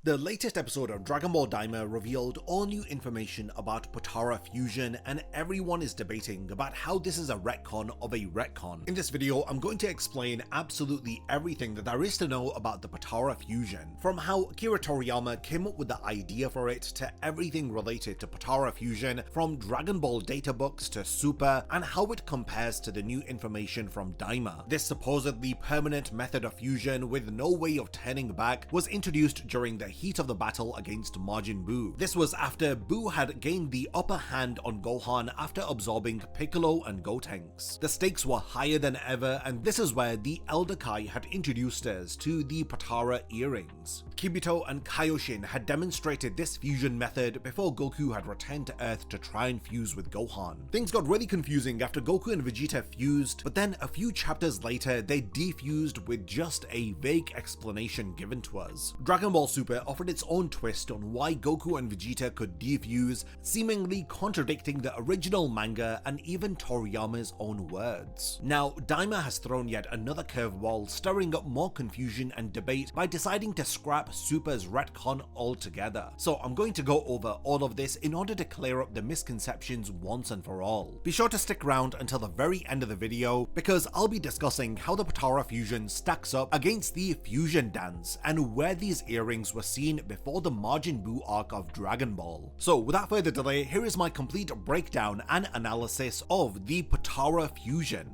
The latest episode of Dragon Ball Daima revealed all new information about Potara Fusion, and everyone is debating about how this is a retcon of a retcon. In this video, I'm going to explain absolutely everything that there is to know about the Potara Fusion, from how Akira Toriyama came up with the idea for it to everything related to Potara Fusion, from Dragon Ball Databooks to Super, and how it compares to the new information from Daima. This supposedly permanent method of fusion with no way of turning back was introduced during the heat of the battle against Majin Buu. This was after Buu had gained the upper hand on Gohan after absorbing Piccolo and Gotenks. The stakes were higher than ever, and this is where the Elder Kai had introduced us to the Potara earrings. Kibito and Kaioshin had demonstrated this fusion method before Goku had returned to Earth to try and fuse with Gohan. Things got really confusing after Goku and Vegeta fused, but then a few chapters later they defused with just a vague explanation given to us. Dragon Ball Super offered its own twist on why Goku and Vegeta could defuse, seemingly contradicting the original manga and even Toriyama's own words. Now, Daima has thrown yet another curveball, stirring up more confusion and debate by deciding to scrap Super's retcon altogether. So I'm going to go over all of this in order to clear up the misconceptions once and for all. Be sure to stick around until the very end of the video, because I'll be discussing how the Potara Fusion stacks up against the Fusion Dance and where these earrings were seen before the Majin Buu arc of Dragon Ball. So without further delay, here is my complete breakdown and analysis of the Potara Fusion.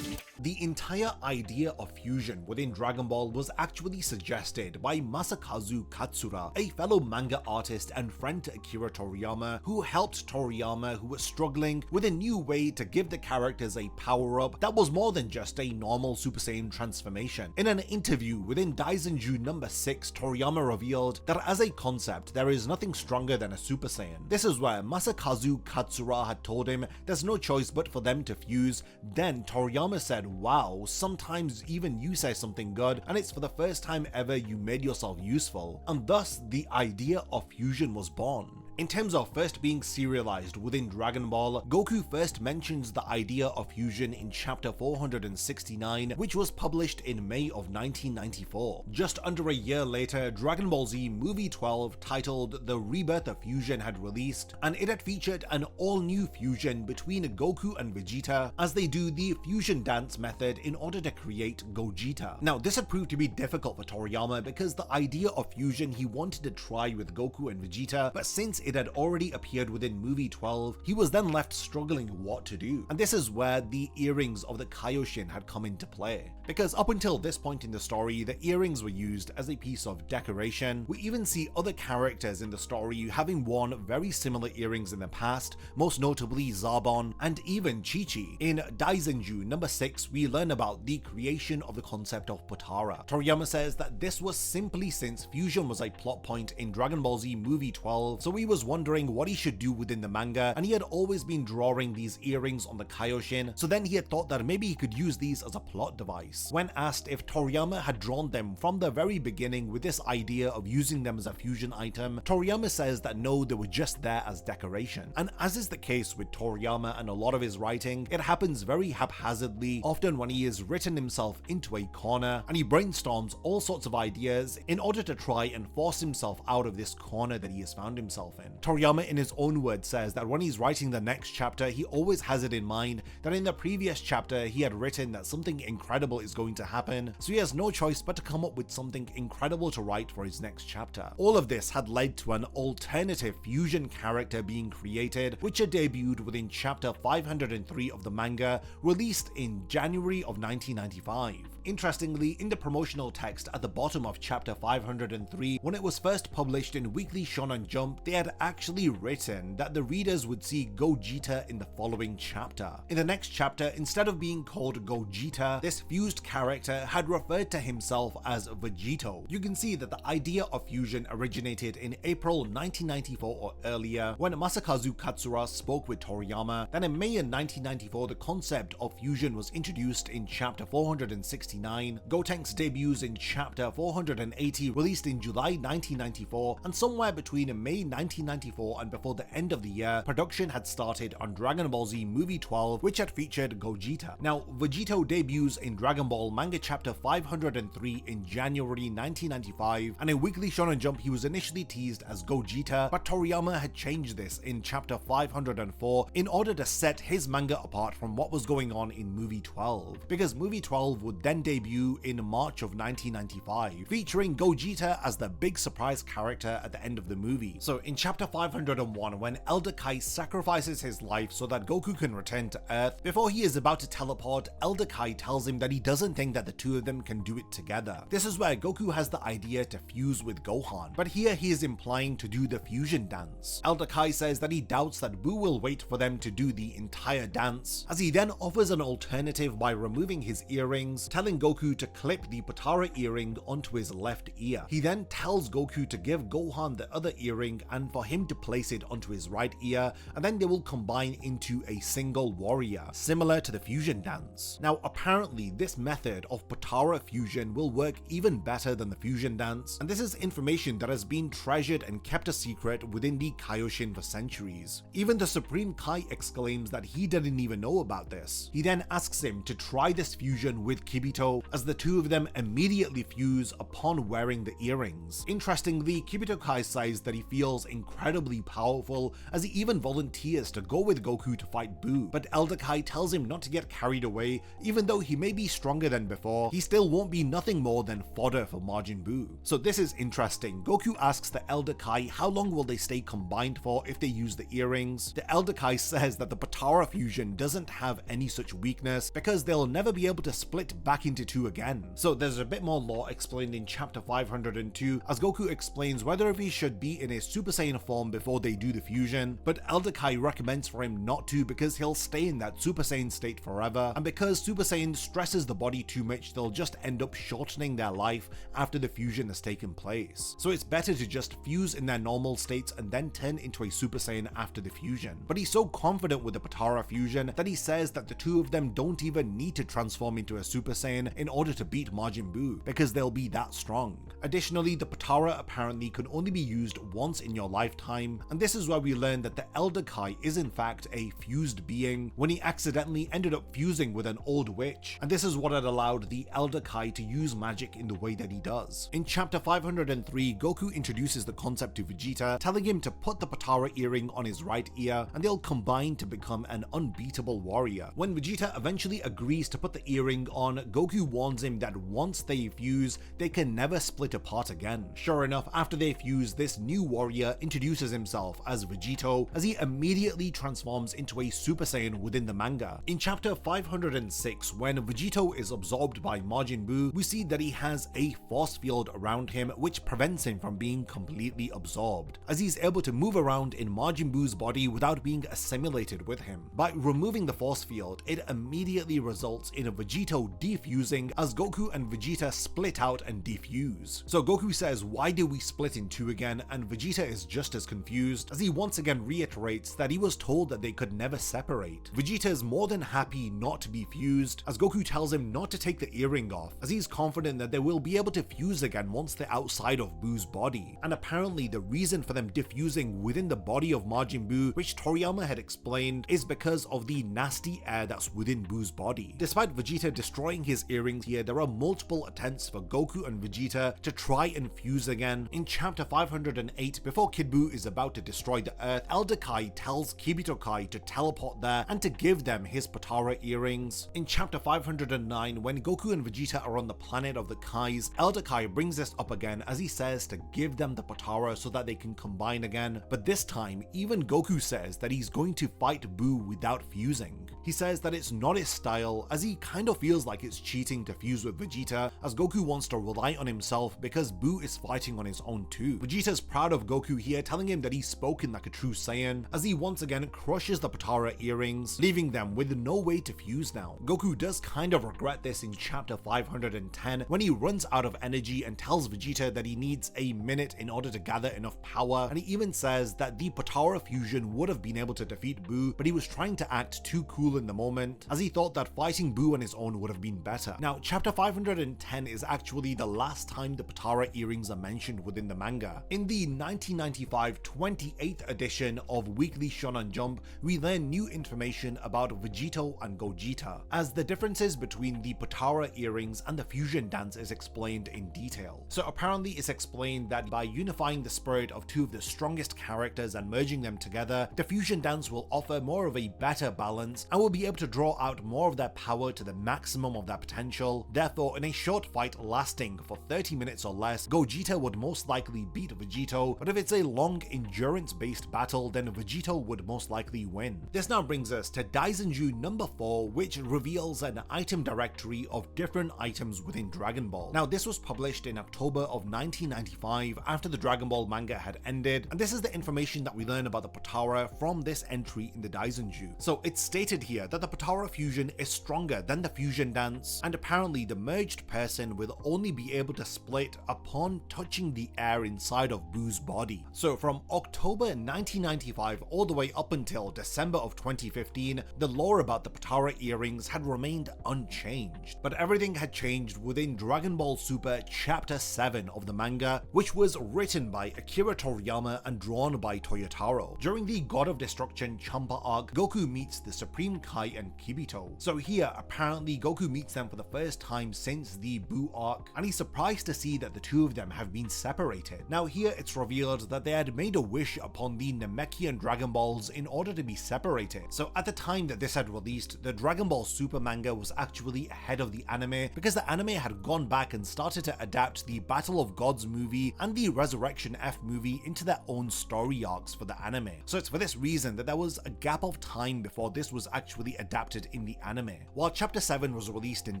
The entire idea of fusion within Dragon Ball was actually suggested by Masakazu Katsura, a fellow manga artist and friend to Akira Toriyama, who helped Toriyama, who was struggling with a new way to give the characters a power-up that was more than just a normal Super Saiyan transformation. In an interview within Daizenshuu number 6, Toriyama revealed that as a concept, there is nothing stronger than a Super Saiyan. This is where Masakazu Katsura had told him there's no choice but for them to fuse. Then Toriyama said, "Wow, sometimes even you say something good and it's for the first time ever you made yourself useful," and thus the idea of fusion was born. In terms of first being serialized within Dragon Ball, Goku first mentions the idea of fusion in chapter 469, which was published in May of 1994. Just under a year later, Dragon Ball Z Movie 12 titled The Rebirth of Fusion had released, and it had featured an all-new fusion between Goku and Vegeta as they do the fusion dance method in order to create Gogeta. Now, this had proved to be difficult for Toriyama because the idea of fusion he wanted to try with Goku and Vegeta, but since it had already appeared within Movie 12, he was then left struggling what to do. And this is where the earrings of the Kaioshin had come into play. Because up until this point in the story, the earrings were used as a piece of decoration. We even see other characters in the story having worn very similar earrings in the past, most notably Zarbon and even Chi-Chi. In Daizenshuu number 6, we learn about the creation of the concept of Potara. Toriyama says that this was simply since fusion was a plot point in Dragon Ball Z Movie 12, so he was wondering what he should do within the manga, and he had always been drawing these earrings on the Kaioshin, so then he had thought that maybe he could use these as a plot device. When asked if Toriyama had drawn them from the very beginning with this idea of using them as a fusion item, Toriyama says that no, they were just there as decoration. And as is the case with Toriyama and a lot of his writing, it happens very haphazardly, often when he has written himself into a corner and he brainstorms all sorts of ideas in order to try and force himself out of this corner that he has found himself in. Toriyama in his own words says that when he's writing the next chapter, he always has it in mind that in the previous chapter he had written that something incredible is going to happen, so he has no choice but to come up with something incredible to write for his next chapter. All of this had led to an alternative fusion character being created, which had debuted within chapter 503 of the manga, released in January of 1995. Interestingly, in the promotional text at the bottom of chapter 503, when it was first published in Weekly Shonen Jump, they had actually written that the readers would see Gogeta in the following chapter. In the next chapter, instead of being called Gogeta, this fused character had referred to himself as Vegito. You can see that the idea of fusion originated in April 1994 or earlier, when Masakazu Katsura spoke with Toriyama. Then in May 1994, the concept of fusion was introduced in chapter 469, 1999, Gotenks debuts in chapter 480 released in July 1994, and somewhere between May 1994 and before the end of the year, production had started on Dragon Ball Z Movie 12, which had featured Gogeta. Now, Vegito debuts in Dragon Ball Manga chapter 503 in January 1995, and in Weekly Shonen Jump he was initially teased as Gogeta, but Toriyama had changed this in chapter 504 in order to set his manga apart from what was going on in Movie 12, because Movie 12 would then debut in March of 1995, featuring Gogeta as the big surprise character at the end of the movie. So in chapter 501, when Elder Kai sacrifices his life so that Goku can return to Earth, before he is about to teleport, Elder Kai tells him that he doesn't think that the two of them can do it together. This is where Goku has the idea to fuse with Gohan, but here he is implying to do the fusion dance. Elder Kai says that he doubts that Buu will wait for them to do the entire dance, as he then offers an alternative by removing his earrings, telling Goku to clip the Potara earring onto his left ear. He then tells Goku to give Gohan the other earring and for him to place it onto his right ear, and then they will combine into a single warrior, similar to the fusion dance. Now apparently this method of Potara Fusion will work even better than the fusion dance, and this is information that has been treasured and kept a secret within the Kaioshin for centuries. Even the Supreme Kai exclaims that he didn't even know about this. He then asks him to try this fusion with Kibito, as the two of them immediately fuse upon wearing the earrings. Interestingly, Kibito Kai says that he feels incredibly powerful, as he even volunteers to go with Goku to fight Buu, but Elder Kai tells him not to get carried away. Even though he may be stronger than before, he still won't be nothing more than fodder for Majin Buu. So this is interesting. Goku asks the Elder Kai how long will they stay combined for if they use the earrings. The Elder Kai says that the Potara Fusion doesn't have any such weakness because they'll never be able to split back into two again. So there's a bit more lore explained in chapter 502 as Goku explains whether if he should be in his Super Saiyan form before they do the fusion, but Elder Kai recommends for him not to because he'll stay in that Super Saiyan state forever, and because Super Saiyan stresses the body too much, they'll just end up shortening their life after the fusion has taken place. So it's better to just fuse in their normal states and then turn into a Super Saiyan after the fusion. But he's so confident with the Potara Fusion that he says that the two of them don't even need to transform into a Super Saiyan in order to beat Majin Buu, because they'll be that strong. Additionally, the Potara apparently can only be used once in your lifetime, and this is where we learn that the Elder Kai is in fact a fused being when he accidentally ended up fusing with an old witch, and this is what had allowed the Elder Kai to use magic in the way that he does. In chapter 503, Goku introduces the concept to Vegeta, telling him to put the Potara earring on his right ear and they'll combine to become an unbeatable warrior. When Vegeta eventually agrees to put the earring on, Goku warns him that once they fuse, they can never split apart again. Sure enough, after they fuse, this new warrior introduces himself as Vegito, as he immediately transforms into a Super Saiyan within the manga. In chapter 506, when Vegito is absorbed by Majin Buu, we see that he has a force field around him which prevents him from being completely absorbed, as he's able to move around in Majin Buu's body without being assimilated with him. By removing the force field, it immediately results in a Vegito defusing as Goku and Vegeta split out and defuse. So Goku says, "Why did we split in two again?" and Vegeta is just as confused, as he once again reiterates that he was told that they could never separate. Vegeta is more than happy not to be fused, as Goku tells him not to take the earring off, as he's confident that they will be able to fuse again once they're outside of Buu's body. And apparently the reason for them diffusing within the body of Majin Buu, which Toriyama had explained, is because of the nasty air that's within Buu's body. Despite Vegeta destroying his earrings here, there are multiple attempts for Goku and Vegeta to try and fuse again. In chapter 508, before Kid Buu is about to destroy the Earth, Elder Kai tells Kibito Kai to teleport there and to give them his Potara earrings. In chapter 509, when Goku and Vegeta are on the planet of the Kais, Elder Kai brings this up again as he says to give them the Potara so that they can combine again, but this time even Goku says that he's going to fight Buu without fusing. He says that it's not his style, as he kind of feels like it's cheating to fuse with Vegeta, as Goku wants to rely on himself because Buu is fighting on his own too. Vegeta's proud of Goku here, telling him that he's spoken like a true Saiyan, as he once again crushes the Potara earrings, leaving them with no way to fuse now. Goku does kind of regret this in chapter 510 when he runs out of energy and tells Vegeta that he needs a minute in order to gather enough power, and he even says that the Potara Fusion would have been able to defeat Buu, but he was trying to act too cool in the moment, as he thought that fighting Buu on his own would have been better. better. Now, chapter 510 is actually the last time the Potara earrings are mentioned within the manga. In the 1995 28th edition of Weekly Shonen Jump, we learn new information about Vegito and Gogeta, as the differences between the Potara earrings and the fusion dance is explained in detail. So apparently it's explained that by unifying the spirit of two of the strongest characters and merging them together, the fusion dance will offer more of a better balance and will be able to draw out more of their power to the maximum of their potential. Therefore, in a short fight lasting for 30 minutes or less, Gogeta would most likely beat Vegito, but if it's a long endurance-based battle, then Vegito would most likely win. This now brings us to Daizenshuu number 4, which reveals an item directory of different items within Dragon Ball. Now, this was published in October of 1995 after the Dragon Ball manga had ended, and this is the information that we learn about the Potara from this entry in the Daizenshuu. So it's stated here that the Potara fusion is stronger than the fusion dance, and apparently the merged person will only be able to split upon touching the air inside of Buu's body. So from October 1995 all the way up until December of 2015, the lore about the Potara earrings had remained unchanged. But everything had changed within Dragon Ball Super Chapter 7 of the manga, which was written by Akira Toriyama and drawn by Toyataro. During the God of Destruction Champa arc, Goku meets the Supreme Kai and Kibito. So here, apparently Goku meets them for the first time since the Buu arc, and he's surprised to see that the two of them have been separated. Now here it's revealed that they had made a wish upon the Namekian Dragon Balls in order to be separated. So at the time that this had released, the Dragon Ball Super manga was actually ahead of the anime, because the anime had gone back and started to adapt the Battle of Gods movie and the Resurrection F movie into their own story arcs for the anime. So it's for this reason that there was a gap of time before this was actually adapted in the anime. While Chapter 7 was released in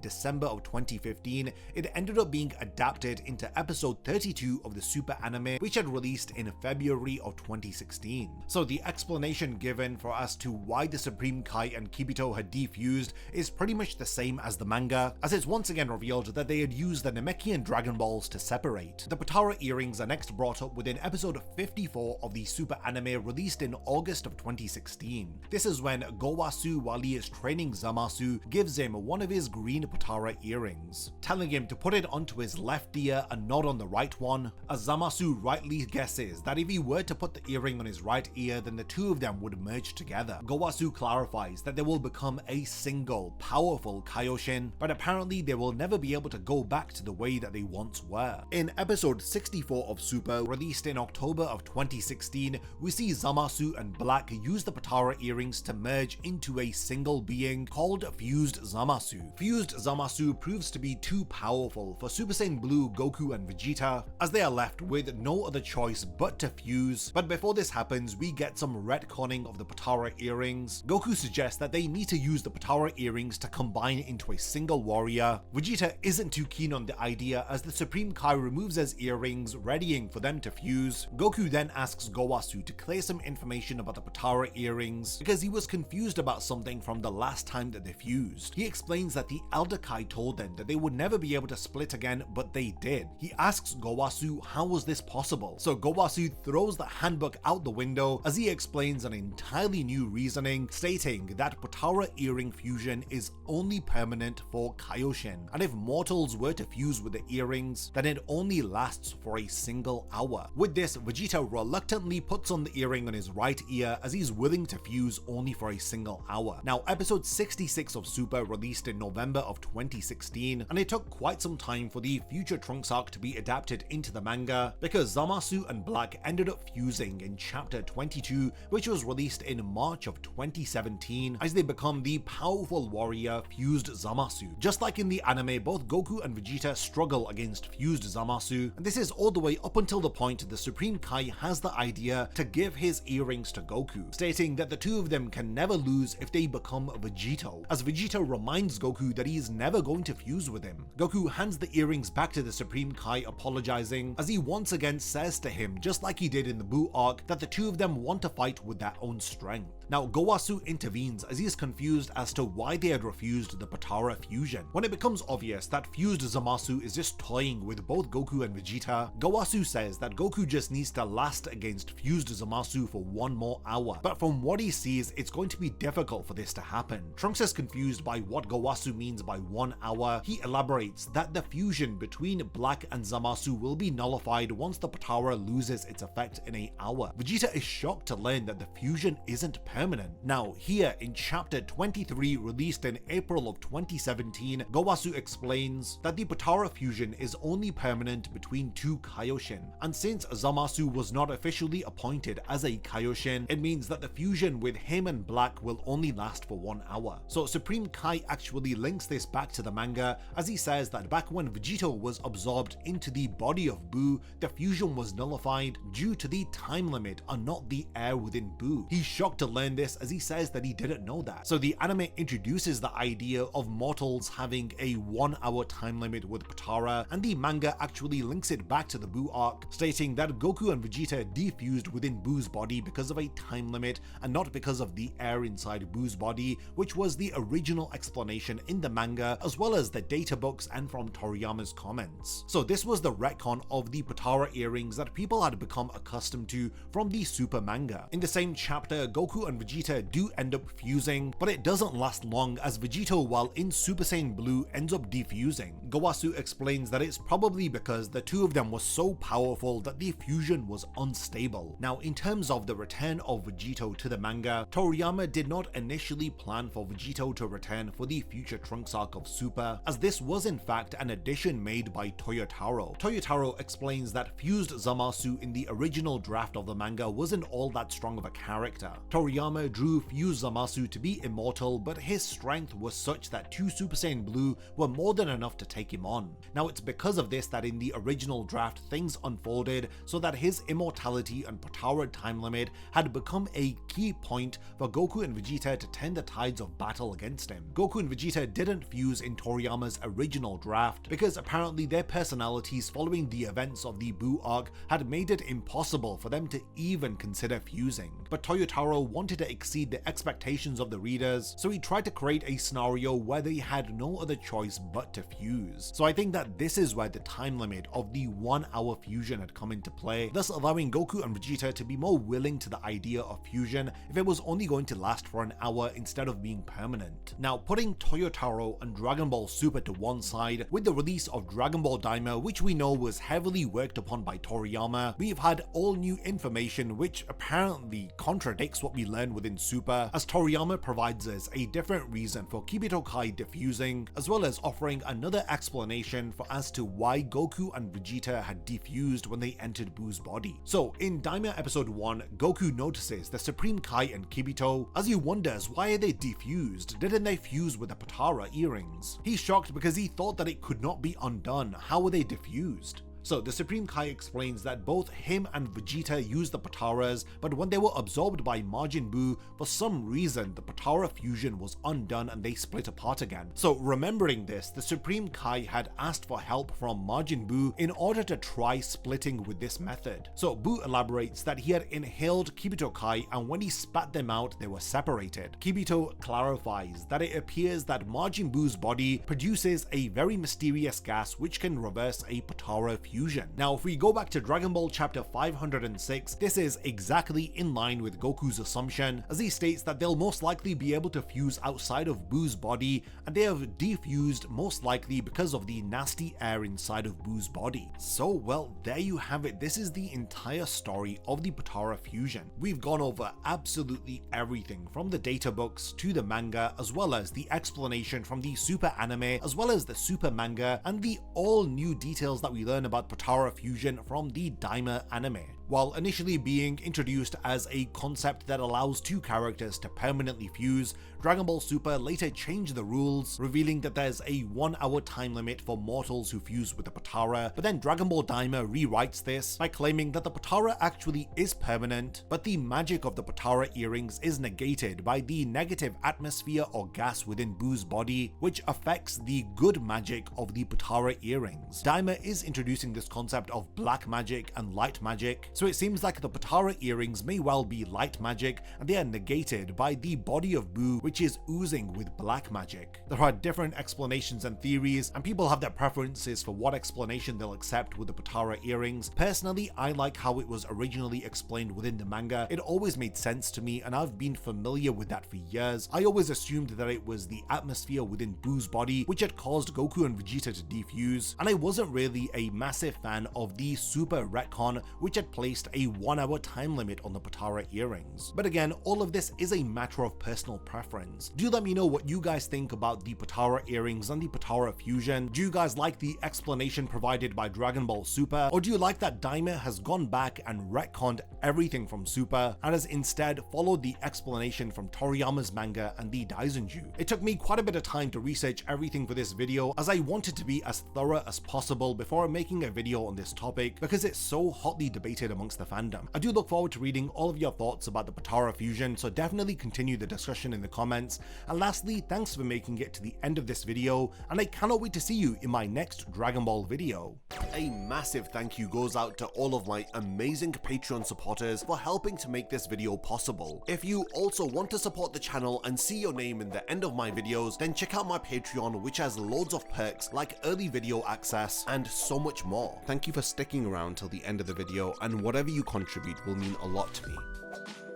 December of 2015, it ended up being adapted into episode 32 of the Super anime, which had released in February of 2016. So the explanation given for as to why the Supreme Kai and Kibito had defused is pretty much the same as the manga, as it's once again revealed that they had used the Namekian Dragon Balls to separate. The Potara earrings are next brought up within episode 54 of the Super anime released in August of 2016. This is when Gowasu, while he is training Zamasu, gives him one of his green Potara earrings, telling him to put it onto his left ear and not on the right one, as Zamasu rightly guesses that if he were to put the earring on his right ear, then the two of them would merge together. Gowasu clarifies that they will become a single, powerful Kaioshin, but apparently they will never be able to go back to the way that they once were. In episode 64 of Super, released in October of 2016, we see Zamasu and Black use the Potara earrings to merge into a single being called Fused Zamasu. Fused Zamasu proves to be too powerful for Super Saiyan Blue, Goku and Vegeta, as they are left with no other choice but to fuse. But before this happens, we get some retconning of the Potara earrings. Goku suggests that they need to use the Potara earrings to combine into a single warrior. Vegeta isn't too keen on the idea, as the Supreme Kai removes his earrings, readying for them to fuse. Goku then asks Gowasu to clear some information about the Potara earrings, because he was confused about something from the last time that they fused. He explains that the Elder Kai told them that they would never be able to split again, but they did. He asks Gowasu how was this possible, so Gowasu throws the handbook out the window as he explains an entirely new reasoning, stating that Potara earring fusion is only permanent for Kaioshin, and if mortals were to fuse with the earrings, then it only lasts for a single hour. With this, Vegeta reluctantly puts on the earring on his right ear, as he's willing to fuse only for a single hour. Now, episode 66 of Super released in November of 2016, and it took quite some time for the future Trunks arc to be adapted into the manga, because Zamasu and Black ended up fusing in chapter 22, which was released in March of 2017, as they become the powerful warrior Fused Zamasu. Just like in the anime, both Goku and Vegeta struggle against Fused Zamasu, and this is all the way up until the point the Supreme Kai has the idea to give his earrings to Goku, stating that the two of them can never lose if they become Vegito, as Vegeta reminds Goku that he is never going to fuse with him. Goku hands the earrings back to the Supreme Kai, apologizing, as he once again says to him, just like he did in the Buu arc, that the two of them want to fight with their own strength. Now, Gowasu intervenes as he is confused as to why they had refused the Potara fusion. When it becomes obvious that Fused Zamasu is just toying with both Goku and Vegeta, Gowasu says that Goku just needs to last against Fused Zamasu for one more hour, but from what he sees, it's going to be difficult for this to happen. Trunks is confused by what Gowasu means by 1 hour, he elaborates that the fusion between Black and Zamasu will be nullified once the Potara loses its effect in an hour. Vegeta is shocked to learn that the fusion isn't permanent. Now, here in chapter 23, released in April of 2017, Gowasu explains that the Potara fusion is only permanent between two Kaioshin, and since Zamasu was not officially appointed as a Kaioshin, it means that the fusion with him and Black will only last for 1 hour. So Supreme Kai actually links this back to the manga, as he says that back when Vegito was absorbed into the body of Buu, the fusion was nullified due to the time limit and not the air within Buu. He's shocked to learn this, as he says that he didn't know that. So the anime introduces the idea of mortals having a 1 hour time limit with Potara, and the manga actually links it back to the Buu arc, stating that Goku and Vegeta defused within Buu's body because of a time limit and not because of the air inside Buu's body, which was the original explanation in the manga, as well as the databooks and from Toriyama's comments. So this was the retcon of the Potara earrings that people had become accustomed to from the Super manga. In the same chapter, Goku and Vegeta do end up fusing, but it doesn't last long, as Vegito, while in Super Saiyan Blue, ends up defusing. Gowasu explains that it's probably because the two of them were so powerful that the fusion was unstable. Now, in terms of the return of Vegito to the manga, Toriyama did not initially plan for Vegito to return for the future Trunks arc of Super, as this was in fact an addition made by Toyataro. Toyataro explains that fused Zamasu in the original draft of the manga wasn't all that strong of a character. Toriyama drew fused Zamasu to be immortal, but his strength was such that 2 Super Saiyan Blue were more than enough to take him on. Now, it's because of this that in the original draft things unfolded so that his immortality and Potara time limit had become a key point for Goku and Vegeta to turn the tides of battle against him. Goku and Vegeta didn't fuse in Toriyama's original draft because apparently their personalities following the events of the Buu arc had made it impossible for them to even consider fusing. But Toyotaro wanted to exceed the expectations of the readers, so he tried to create a scenario where they had no other choice but to fuse. So I think that this is where the time limit of the 1 hour fusion had come into play, thus allowing Goku and Vegeta to be more willing to the idea of fusion if it was only going to last for an hour instead of being permanent. Now, putting Toyotaro and Dragon Ball Super to one side, with the release of Dragon Ball Daima, which we know was heavily worked upon by Toriyama, we've had all new information which apparently contradicts what we learned within Super, as Toriyama provides us a different reason for Kibito Kai defusing, as well as offering another explanation for as to why Goku and Vegeta had defused when they entered Buu's body. So in Daima episode 1, Goku notices the Supreme Kai and Kibito, as he wonders why are they defused, didn't they fuse with the Potara earrings? He's shocked because he thought that it could not be undone. How were they defused? So the Supreme Kai explains that both him and Vegeta used the Potaras, but when they were absorbed by Majin Buu, for some reason the Potara fusion was undone and they split apart again. So remembering this, the Supreme Kai had asked for help from Majin Buu in order to try splitting with this method. So Buu elaborates that he had inhaled Kibito Kai, and when he spat them out they were separated. Kibito clarifies that it appears that Majin Buu's body produces a very mysterious gas which can reverse a Potara fusion. Now, if we go back to Dragon Ball chapter 506, this is exactly in line with Goku's assumption, as he states that they'll most likely be able to fuse outside of Buu's body, and they have defused most likely because of the nasty air inside of Buu's body. So, well, there you have it. This is the entire story of the Potara fusion. We've gone over absolutely everything from the databooks to the manga, as well as the explanation from the Super anime, as well as the Super manga, and the all new details that we learn about Potara Fusion from the Daima anime. While initially being introduced as a concept that allows two characters to permanently fuse, Dragon Ball Super later changed the rules, revealing that there's a 1 hour time limit for mortals who fuse with the Potara, but then Dragon Ball Daima rewrites this by claiming that the Potara actually is permanent, but the magic of the Potara earrings is negated by the negative atmosphere or gas within Buu's body, which affects the good magic of the Potara earrings. Daima is introducing this concept of black magic and light magic, So it seems like the Potara earrings may well be light magic, and they are negated by the body of Boo, which is oozing with black magic. There are different explanations and theories, and people have their preferences for what explanation they'll accept with the Potara earrings. Personally, I like how it was originally explained within the manga. It always made sense to me, and I've been familiar with that for years. I always assumed that it was the atmosphere within Boo's body which had caused Goku and Vegeta to defuse, and I wasn't really a massive fan of the Super Retcon, which had placed a 1-hour time limit on the Potara earrings. But again, all of this is a matter of personal preference. Do let me know what you guys think about the Potara earrings and the Potara Fusion. Do you guys like the explanation provided by Dragon Ball Super, or do you like that Daima has gone back and retconned everything from Super and has instead followed the explanation from Toriyama's manga and the Daizenshuu? It took me quite a bit of time to research everything for this video, as I wanted to be as thorough as possible before making a video on this topic, because it's so hotly debated amongst the fandom. I do look forward to reading all of your thoughts about the Potara Fusion, so definitely continue the discussion in the comments. And lastly, thanks for making it to the end of this video, and I cannot wait to see you in my next Dragon Ball video. A massive thank you goes out to all of my amazing Patreon supporters for helping to make this video possible. If you also want to support the channel and see your name in the end of my videos, then check out my Patreon, which has loads of perks like early video access and so much more. Thank you for sticking around till the end of the video, and whatever you contribute will mean a lot to me.